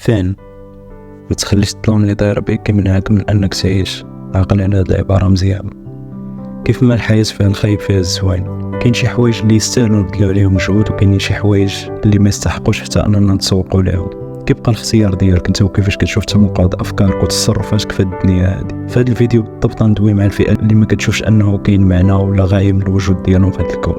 فين ما تخليش الظلام اللي داير بيك يمنعك من انك تعيش. عقل على هاد العباره مزيان. كيف ما الحياه فيها الخايب فيها الزوين، كاين شي حوايج اللي يستاهلوا نبذلوا عليهم مجهود، وكاين شي حوايج اللي ما يستحقوش حتى اننا نتسوقوا لهم. كيبقى الاختيار ديالك انت وكيفاش كتشوف تموقع افكارك وتصرفاتك في الدنيا هذه. في هذا الفيديو بالضبط ندوي مع الفئه اللي ما كتشوفش انه كاين معنى ولا غايه من الوجود ديالهم في هذا الكون،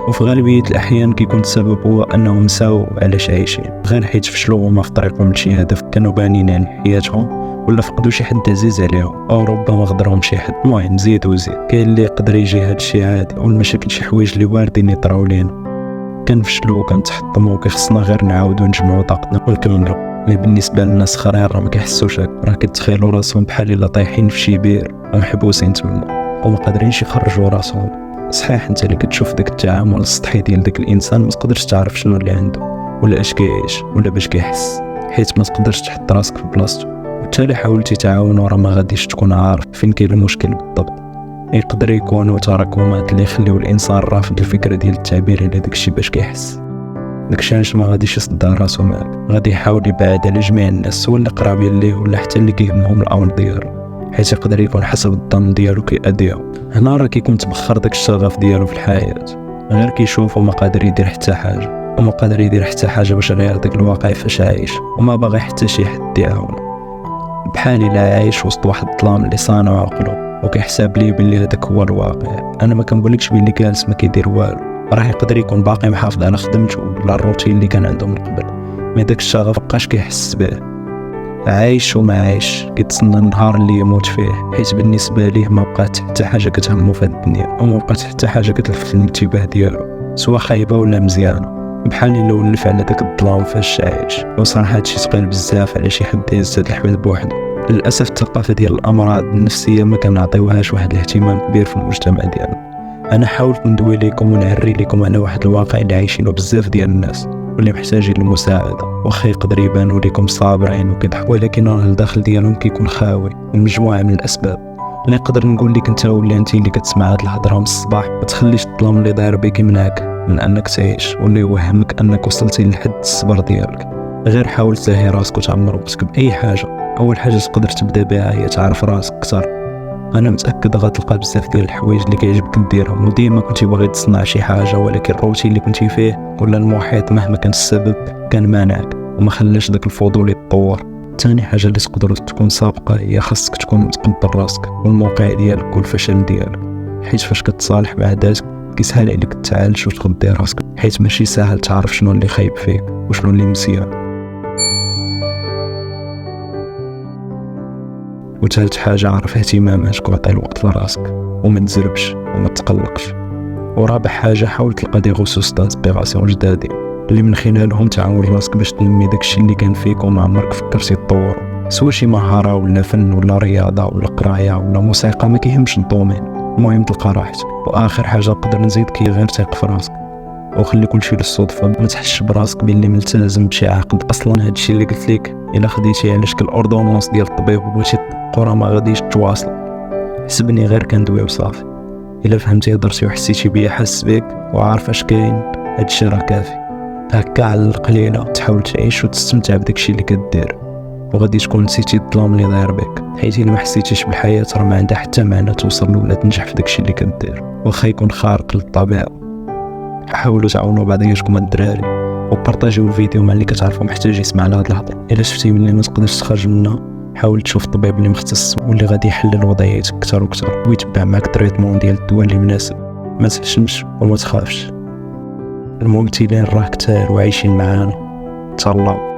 وفي غالبيه الاحيان كيكون السبب هو انهم نساو علاش عايشين، غير حيت فشلوا وما في طريقهم لشي هدف كانوا بانين عن حياتهم، ولا فقدوا شي حد عزيز عليهم، او ربما غدرهم شي حد. المهم زيد وزيد. كاين اللي يقدر يجي هذا الشيء عادي، والمشاكل شي حوايج اللي واردين يطراو لينا. كنفشلوا وكنتحطموا وكيخصنا غير نعاودوا نجمعوا طاقتنا ونكملوا. اللي بالنسبه للناس اخرين راه ما كيحسوش هكا، راه كيتخيلوا راسهم بحال الا طايحين في شي بير ومحبوسين تما وما قادرينش يخرجوا راسهم. صحيح انت اللي كتشوف داك التعامل السطحي ديال داك الانسان ما تقدرش تعرف شنو اللي عنده ولا اش كيعيش ولا باش كيحس، حيت ما تقدرش تحط راسك في بلاصتو. وبالتالي حاولتي تعاونوا راه ما غاديش تكون عارف فين كاين المشكل بالضبط. يقدر يكونوا تراكمات اللي يخليو الانسان رافض الفكره ديال التعبير على داكشي باش يحس. داكشي علاش ما غاديش يصدع راسو معاك، غادي يحاول يبعد على جميع الناس سواء اللي قرابين ليه ولا حتى اللي كيهمهم الامر ديالو، حيت يقدر يكون حسب الظن ديالو كيأذيهم. هنا راه كيكون تبخر داك الشغف ديالو في الحياه، غير كيشوف وما قادر يدير حتى حاجه، وما قادر يدير حتى حاجه باش يغير داك الواقع فاش عايش، وما باغي حتى شي حد يعاونه. بحال الا عايش وسط واحد الظلام اللي صانع عقله وكيحسب ليه باللي هذاك هو الواقع. انا ما كنقولكش باللي جالس ما كيدير والو، راه يقدر يكون باقي محافظ على خدمته ولا الروتين اللي كان عنده من قبل، مي داك الشغف مابقاش كيحس به. عايش وما عايش كيتسنى النهار اللي يموت فيه، حيت بالنسبه ليه ما بقات حتى حاجه كتهمو في الدنيا، وما بقات حتى حاجه كتلفت الانتباه ديالو سواء خايبه ولا مزيانه. بحال الا ولف على داك الظلام فاش عايش. وصراحه هادشي ثقيل بزاف على شي حد يهز هاد الحبل بوحدو. للاسف الثقافه ديال الامراض النفسيه ما كنعطيوهاش واحد الاهتمام كبير في المجتمع ديالنا. انا حاولت ندوي لكم ونعري لكم على واحد الواقع اللي عايشينه بزاف ديال الناس واللي محتاجين المساعده، واخا يقدر يبانوا لكم صابرين وكيضحكوا، ولكن راه الداخل ديالهم كيكون خاوي لمجموعه من الاسباب. انا نقدر نقول لك انت ولا انت اللي كتسمع هاد الهضره من الصباح، ما تخليش الظلام اللي داير بك يمنعك من انك تعيش واللي يوهمك انك وصلتي لحد الصبر ديالك. غير حاول تلهي راسك وتعمر وقتك باي حاجه. اول حاجه تقدر تبدا بها هي تعرف راسك اكثر. انا متاكد غتلقى بزاف ديال الحوايج اللي كيعجبك ديرهم، وديما كنتي باغي تصنع شي حاجه، ولكن الروتين اللي كنتي فيه ولا المحيط مهما كان السبب كان مانعك وما خلاش داك الفضول يتطور. ثاني حاجه اللي تقدر تكون سابقه هي خاصك تكون متقبل راسك والموقع ديالك والفشل ديالك، حيت فاش كتصالح مع ذاتك كيسهل عليك تعالج وتغذي راسك، حيت ماشي ساهل تعرف شنو اللي خايب فيك وشنو اللي مزيان. وثالث حاجه عرف اهتماماتك وعطي الوقت لراسك وما تزربش وما تقلقش. ورابع حاجه حاول تلقى دي غوسوس دانسبيراسيون جدادين اللي من خلالهم تعاون راسك باش تنمي داكشي اللي كان فيك وما عمرك فكرتي تطورو، سواء شي مهاره ولا فن ولا رياضه ولا قرايه ولا موسيقى، ما كيهمش الدومين، المهم تلقى راحتك. واخر حاجه نقدر نزيدك هي غير ثق في راسك وخلي كلشي للصدفه، ما تحسش براسك باللي ملتزم بشي عقد. اصلا هادشي اللي قلت لك الا خديتي على شكل اوردونونس ديال الطبيب وبغيتي تطبقو ما غاديش تواصل. حسبني غير كندوي وصافي. الا فهمتي هضرتي وحسيتي بيا حاس بيك وعارف اش كاين، هادشي راه كافي. هكا على القليله تحاول تعيش وتستمتع بداكشي اللي كدير، وغادي تكون نسيتي الظلام اللي داير بك، حيت الا ما حسيتيش بالحياه راه ما عندها حتى معنى توصل ولا تنجح في داكشي اللي كدير واخا يكون خارق للطبيعه. حاولوا تعاونوا بعضياتكم الدراري وبارطاجيو الفيديو مع اللي كتعرفوا محتاج يسمع لهاد الهضره. الا شفتي بلي ما تقدرش تخرج منها، حاول تشوف طبيب اللي مختص واللي غادي يحلل وضعيتك اكثر واكثر ويتبع معك التريتمون ديال الدواء اللي مناسب. ما تحشمش وما تخافش، الممثلين راه كتار وعايشين معانا. تهلاو.